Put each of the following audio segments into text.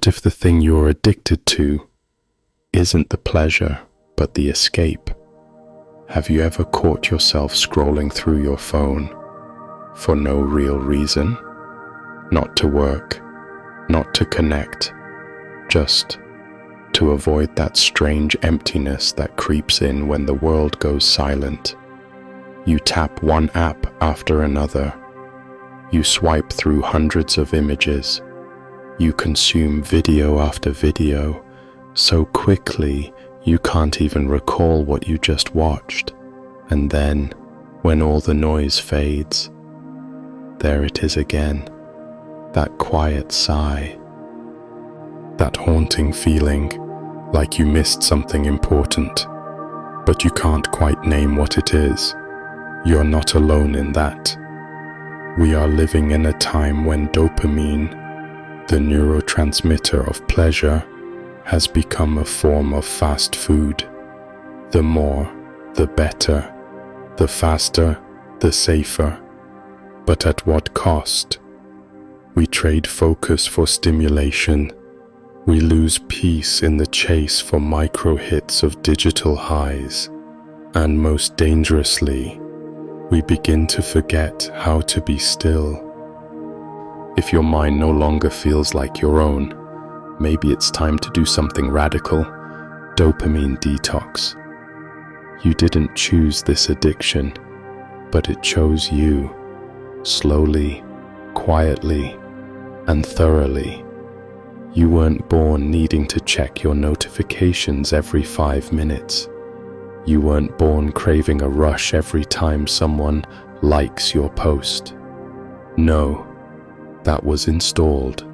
if the thing you're addicted to isn't the pleasure, but the escape? Have you ever caught yourself scrolling through your phone for no real reason? Not to work, not to connect, just to avoid that strange emptiness that creeps in when the world goes silent. You tap one app after another. You swipe through hundreds of images. You consume video after video so quickly you can't even recall what you just watched. And then, when all the noise fades, there it is again, that quiet sigh, that haunting feeling like you missed something important, but you can't quite name what it is. You're not alone in that. We are living in a time when dopamine, the neurotransmitter of pleasure, has become a form of fast food. The more, the better. The faster, the safer. But at what cost? We trade focus for stimulation. We lose peace in the chase for micro hits of digital highs. And most dangerously, we begin to forget how to be still. If your mind no longer feels like your own, maybe it's time to do something radical. Dopamine detox. You didn't choose this addiction, but it chose you. Slowly, quietly, and thoroughly. You weren't born needing to check your notifications every 5 minutes. You weren't born craving a rush every time someone likes your post. No, that was installed.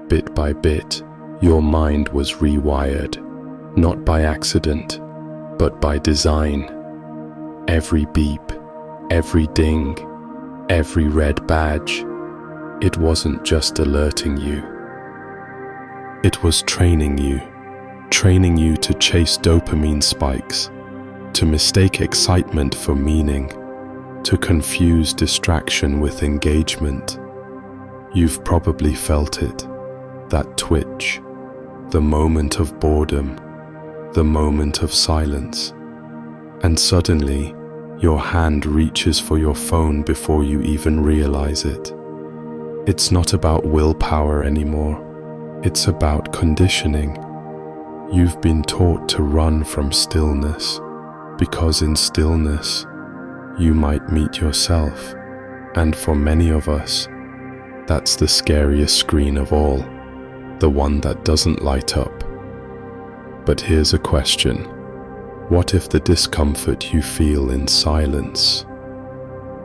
Bit by bit, your mind was rewired, not by accident, but by design. Every beep, every ding, every red badge, it wasn't just alerting you. It was training you to chase dopamine spikes, to mistake excitement for meaning, to confuse distraction with engagement. You've probably felt it, that twitch, the moment of boredom, the moment of silence, and suddenly your hand reaches for your phone before you even realize it. It's not about willpower anymore, it's about conditioning. You've been taught to run from stillness, because in stillness, you might meet yourself, and for many of us, that's the scariest screen of all, the one that doesn't light up. But here's a question. What if the discomfort you feel in silence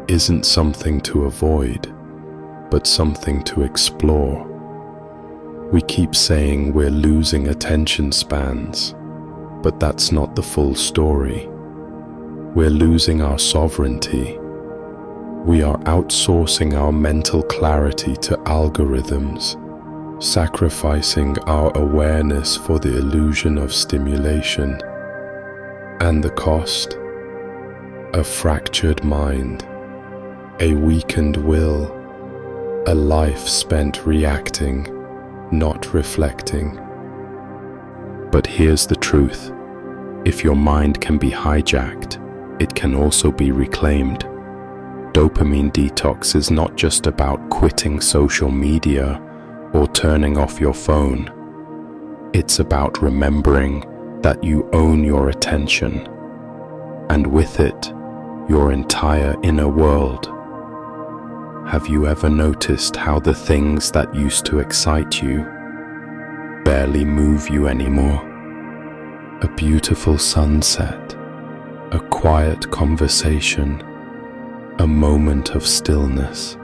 isn't something to avoid, but something to explore? We keep saying we're losing attention spans, but that's not the full story. We're losing our sovereignty. We are outsourcing our mental clarity to algorithms, sacrificing our awareness for the illusion of stimulation. And the cost? A fractured mind, a weakened will, a life spent reacting, not reflecting. But here's the truth. If your mind can be hijacked, it can also be reclaimed. Dopamine detox is not just about quitting social media or turning off your phone. It's about remembering that you own your attention, and with it, your entire inner world. Have you ever noticed how the things that used to excite you barely move you anymore? A beautiful sunset, a quiet conversation, a moment of stillness.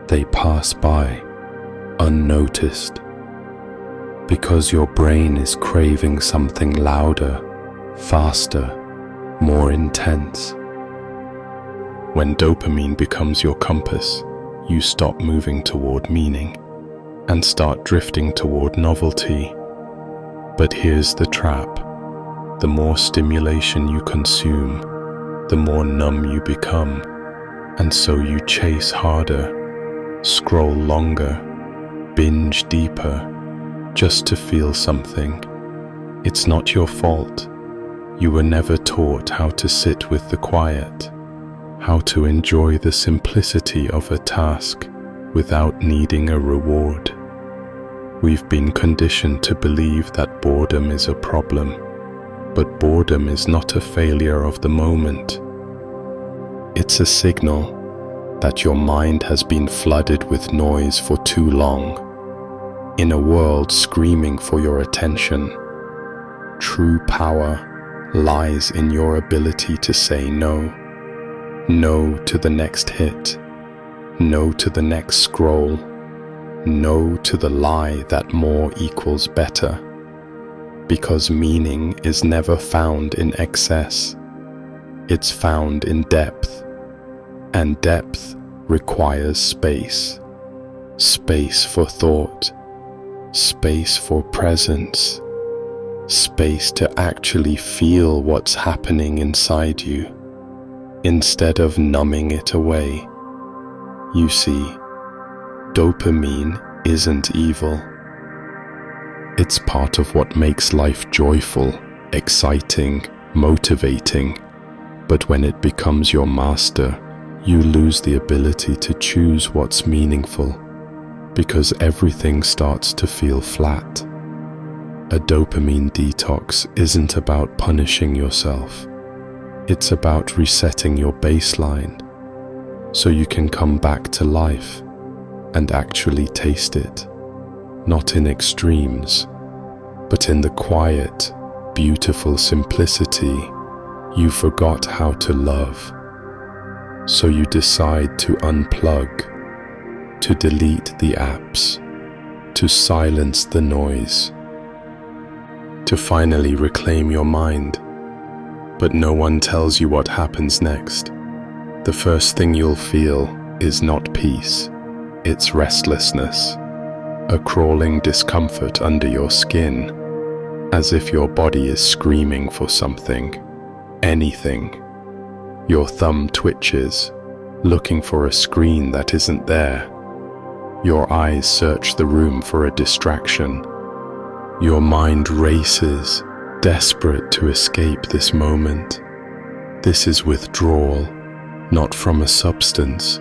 They pass by, unnoticed, because your brain is craving something louder, faster, more intense. When dopamine becomes your compass, you stop moving toward meaning and start drifting toward novelty. But here's the trap. The more stimulation you consume, the more numb you become, and so you chase harder, scroll longer, binge deeper, just to feel something. It's not your fault. You were never taught how to sit with the quiet, how to enjoy the simplicity of a task without needing a reward. We've been conditioned to believe that boredom is a problem, but boredom is not a failure of the moment. It's a signal that your mind has been flooded with noise for too long. In a world screaming for your attention, true power lies in your ability to say no. No to the next hit. No to the next scroll. No to the lie that more equals better. Because meaning is never found in excess. It's found in depth. And depth requires space. Space for thought. Space for presence. Space to actually feel what's happening inside you, instead of numbing it away. You see, dopamine isn't evil. It's part of what makes life joyful, exciting, motivating. But when it becomes your master, you lose the ability to choose what's meaningful, because everything starts to feel flat. A dopamine detox isn't about punishing yourself. It's about resetting your baseline so you can come back to life and actually taste it, not in extremes, but in the quiet, beautiful simplicity you forgot how to love. So you decide to unplug, to delete the apps, to silence the noise, to finally reclaim your mind. But no one tells you what happens next. The first thing you'll feel is not peace, it's restlessness, a crawling discomfort under your skin, as if your body is screaming for something, anything. Your thumb twitches, looking for a screen that isn't there. Your eyes search the room for a distraction. Your mind races, desperate to escape this moment. This is withdrawal, not from a substance,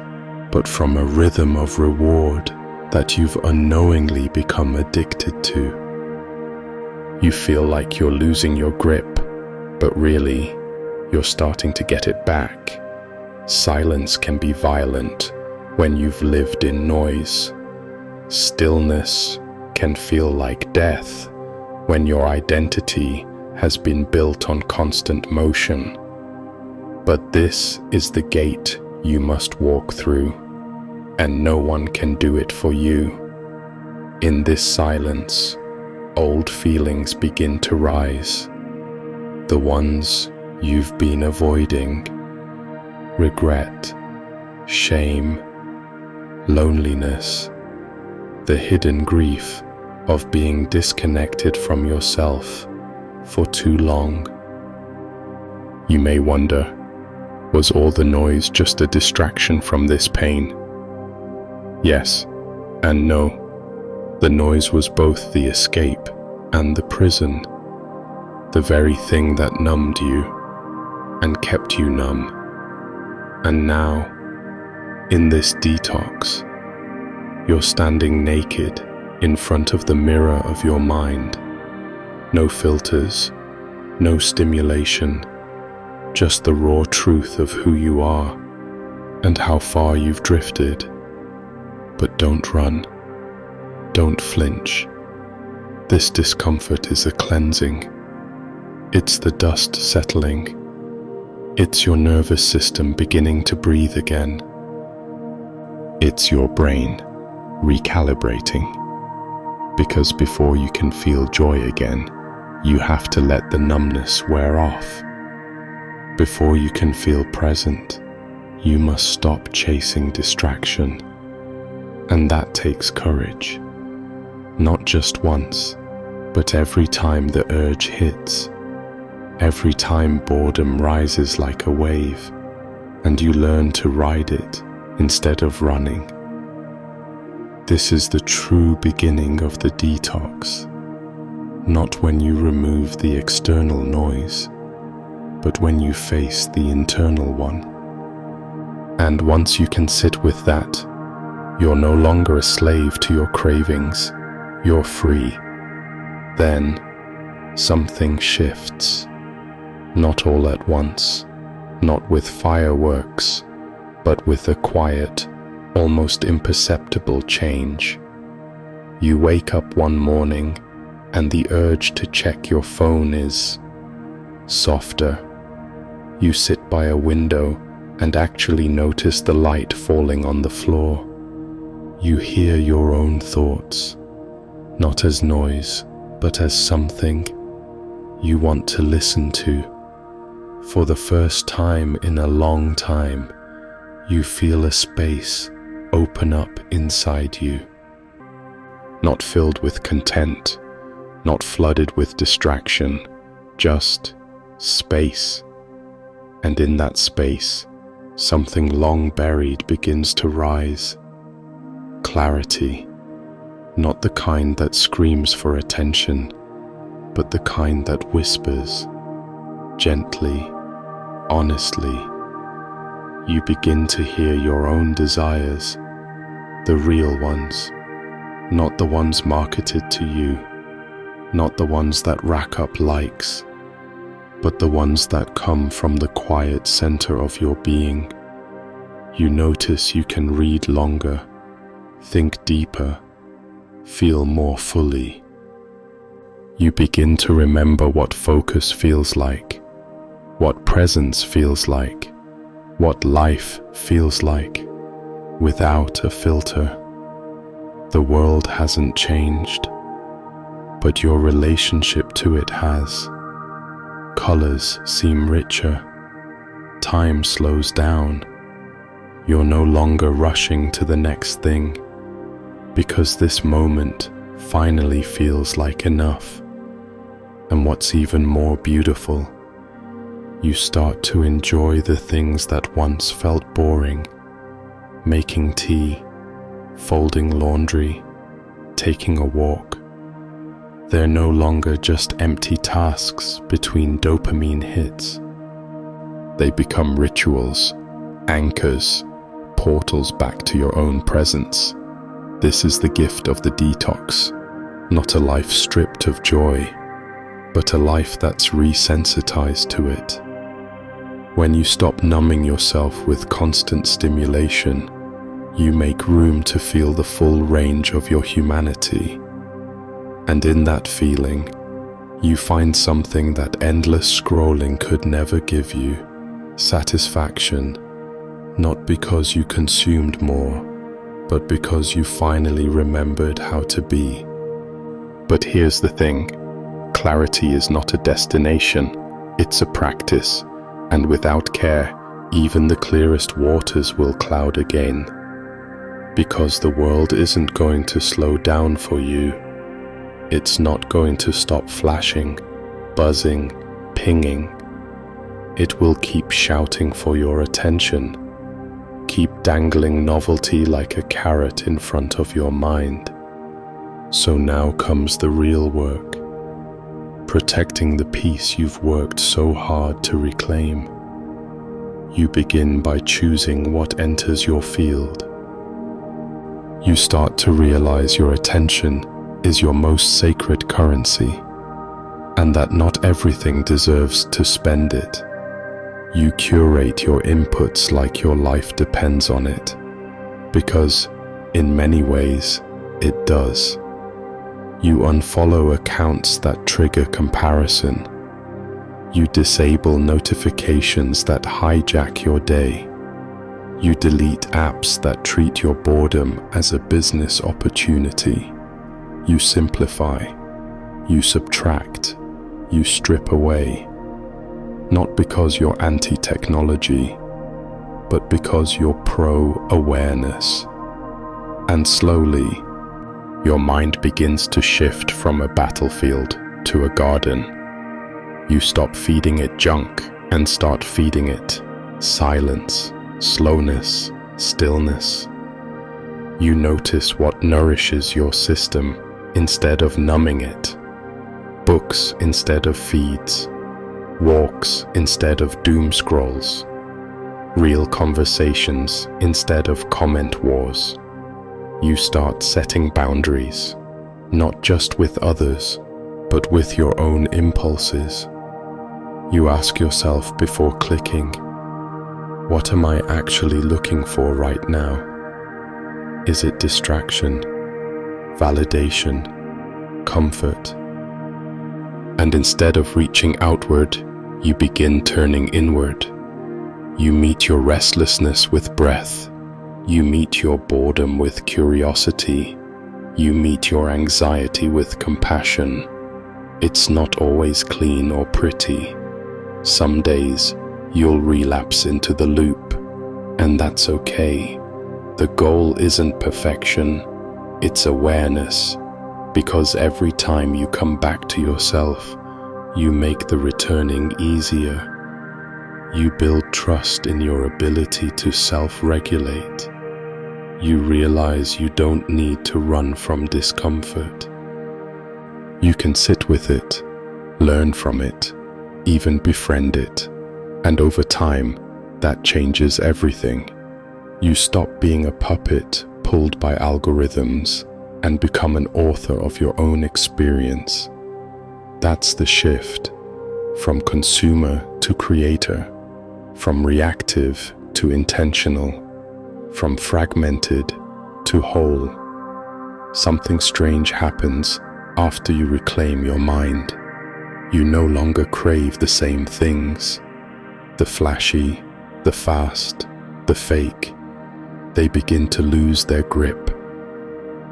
but from a rhythm of reward that you've unknowingly become addicted to. You feel like you're losing your grip, but really, you're starting to get it back. Silence can be violent when you've lived in noise. Stillness can feel like death when your identity has been built on constant motion. But this is the gate you must walk through, and no one can do it for you. In this silence, old feelings begin to rise, the ones you've been avoiding: regret, shame, loneliness, the hidden grief of being disconnected from yourself for too long. You may wonder, was all the noise just a distraction from this pain? Yes and no. The noise was both the escape and the prison, the very thing that numbed you and kept you numb. And now, in this detox, you're standing naked in front of the mirror of your mind. No filters, no stimulation, just the raw truth of who you are and how far you've drifted. But don't run, don't flinch. This discomfort is a cleansing. It's the dust settling. It's your nervous system beginning to breathe again. It's your brain recalibrating. Because before you can feel joy again, you have to let the numbness wear off. Before you can feel present, you must stop chasing distraction. And that takes courage. Not just once, but every time the urge hits. Every time boredom rises like a wave, and you learn to ride it instead of running. This is the true beginning of the detox, not when you remove the external noise, but when you face the internal one. And once you can sit with that, you're no longer a slave to your cravings, you're free. Then, something shifts. Not all at once, not with fireworks, but with a quiet, almost imperceptible change. You wake up one morning and the urge to check your phone is softer. You sit by a window and actually notice the light falling on the floor. You hear your own thoughts, not as noise, but as something you want to listen to. For the first time in a long time, you feel a space open up inside you. Not filled with content, not flooded with distraction, just space. And in that space, something long buried begins to rise. Clarity, not the kind that screams for attention, but the kind that whispers, gently, honestly. You begin to hear your own desires, the real ones, not the ones marketed to you, not the ones that rack up likes, but the ones that come from the quiet center of your being. You notice you can read longer, think deeper, feel more fully. You begin to remember what focus feels like, what presence feels like, what life feels like, without a filter. The world hasn't changed, but your relationship to it has. Colors seem richer, time slows down. You're no longer rushing to the next thing, because this moment finally feels like enough. And what's even more beautiful, you start to enjoy the things that once felt boring. Making tea, folding laundry, taking a walk. They're no longer just empty tasks between dopamine hits. They become rituals, anchors, portals back to your own presence. This is the gift of the detox, not a life stripped of joy, but a life that's resensitized to it. When you stop numbing yourself with constant stimulation, you make room to feel the full range of your humanity. And in that feeling, you find something that endless scrolling could never give you: satisfaction, not because you consumed more, but because you finally remembered how to be. But here's the thing, clarity is not a destination, it's a practice. And without care, even the clearest waters will cloud again. Because the world isn't going to slow down for you. It's not going to stop flashing, buzzing, pinging. It will keep shouting for your attention. Keep dangling novelty like a carrot in front of your mind. So now comes the real work. Protecting the peace you've worked so hard to reclaim. You begin by choosing what enters your field. You start to realize your attention is your most sacred currency, and that not everything deserves to spend it. You curate your inputs like your life depends on it, because, in many ways, it does. You unfollow accounts that trigger comparison. You disable notifications that hijack your day. You delete apps that treat your boredom as a business opportunity. You simplify. You subtract. You strip away. Not because you're anti-technology, but because you're pro-awareness. And slowly, your mind begins to shift from a battlefield to a garden. You stop feeding it junk and start feeding it silence, slowness, stillness. You notice what nourishes your system instead of numbing it. Books instead of feeds. Walks instead of doom scrolls. Real conversations instead of comment wars. You start setting boundaries, not just with others, but with your own impulses. You ask yourself before clicking, what am I actually looking for right now? Is it distraction, validation, comfort? And instead of reaching outward, you begin turning inward. You meet your restlessness with breath. You meet your boredom with curiosity. You meet your anxiety with compassion. It's not always clean or pretty. Some days you'll relapse into the loop, and that's okay. The goal isn't perfection, it's awareness, because every time you come back to yourself, you make the returning easier. You build trust in your ability to self-regulate. You realize you don't need to run from discomfort. You can sit with it, learn from it, even befriend it, and over time, that changes everything. You stop being a puppet pulled by algorithms and become an author of your own experience. That's the shift, from consumer to creator, from reactive to intentional, from fragmented to whole. Something strange happens after you reclaim your mind. You no longer crave the same things. The flashy, the fast, the fake. They begin to lose their grip.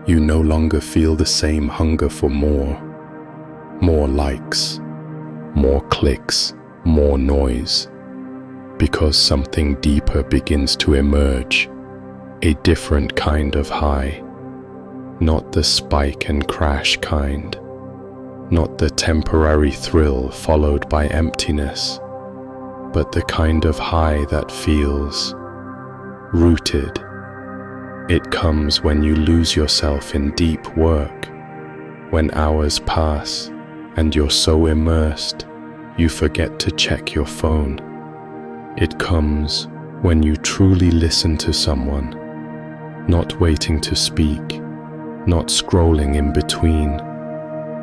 You no longer feel the same hunger for more. More likes, more clicks, more noise. Because something deeper begins to emerge. A different kind of high. Not the spike and crash kind. Not the temporary thrill followed by emptiness, but the kind of high that feels rooted. It comes when you lose yourself in deep work, when hours pass and you're so immersed you forget to check your phone. It comes when you truly listen to someone, not waiting to speak, not scrolling in between,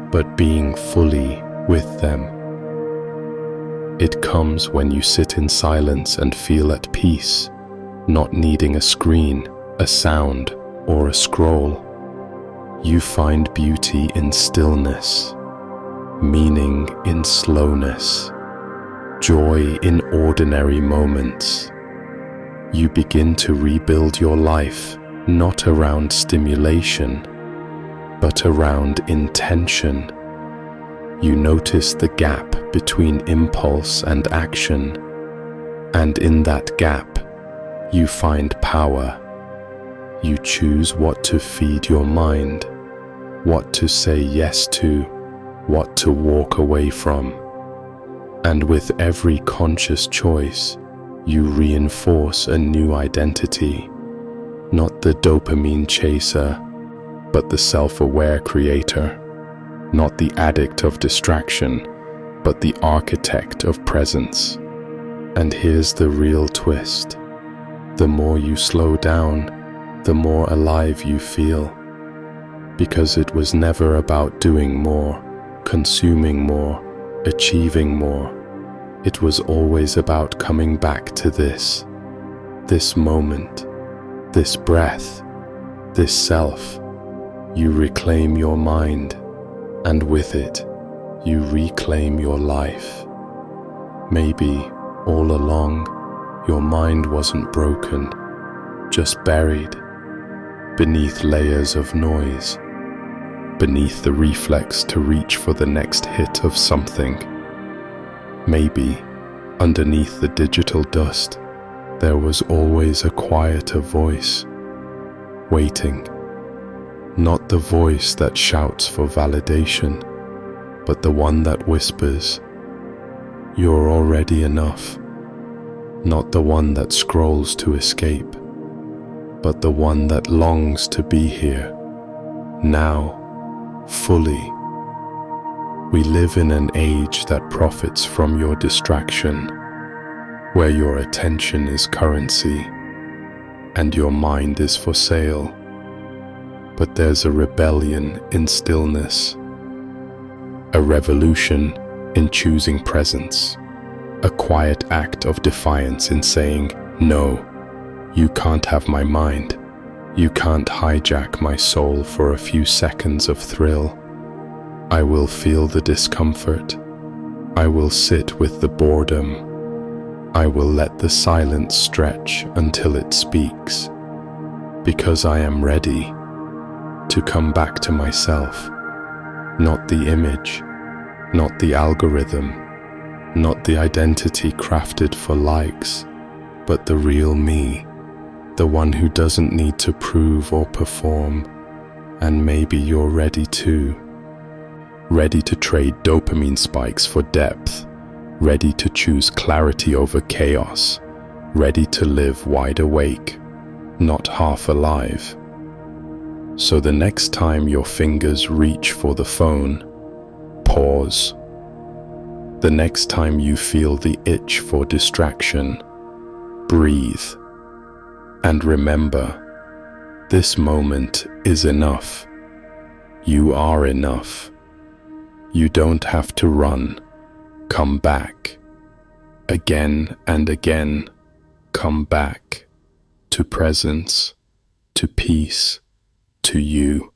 but being fully with them. It comes when you sit in silence and feel at peace, not needing a screen, a sound, or a scroll. You find beauty in stillness, meaning in slowness, joy in ordinary moments. You begin to rebuild your life, not around stimulation, but around intention. You notice the gap between impulse and action, and in that gap, you find power. You choose what to feed your mind, what to say yes to, what to walk away from. And with every conscious choice, you reinforce a new identity, not the dopamine chaser, but the self-aware creator, not the addict of distraction, but the architect of presence. And here's the real twist. The more you slow down, the more alive you feel. Because it was never about doing more, consuming more, achieving more. It was always about coming back to this moment, this breath, this self. You reclaim your mind, and with it, you reclaim your life. Maybe all along, your mind wasn't broken, just buried beneath layers of noise, beneath the reflex to reach for the next hit of something. Maybe underneath the digital dust, there was always a quieter voice, waiting. Not the voice that shouts for validation, but the one that whispers, "You're already enough." Not the one that scrolls to escape, but the one that longs to be here, now, fully. We live in an age that profits from your distraction, where your attention is currency and your mind is for sale. But there's a rebellion in stillness, a revolution in choosing presence, a quiet act of defiance in saying, no, you can't have my mind. You can't hijack my soul for a few seconds of thrill. I will feel the discomfort. I will sit with the boredom. I will let the silence stretch until it speaks, because I am ready to come back to myself, not the image, not the algorithm, not the identity crafted for likes, but the real me, the one who doesn't need to prove or perform. And maybe you're ready too. Ready to trade dopamine spikes for depth, ready to choose clarity over chaos, ready to live wide awake, not half alive. So the next time your fingers reach for the phone, pause. The next time you feel the itch for distraction, breathe. And remember, this moment is enough. You are enough. You don't have to run. Come back. Again and again, come back to presence, to peace, to you.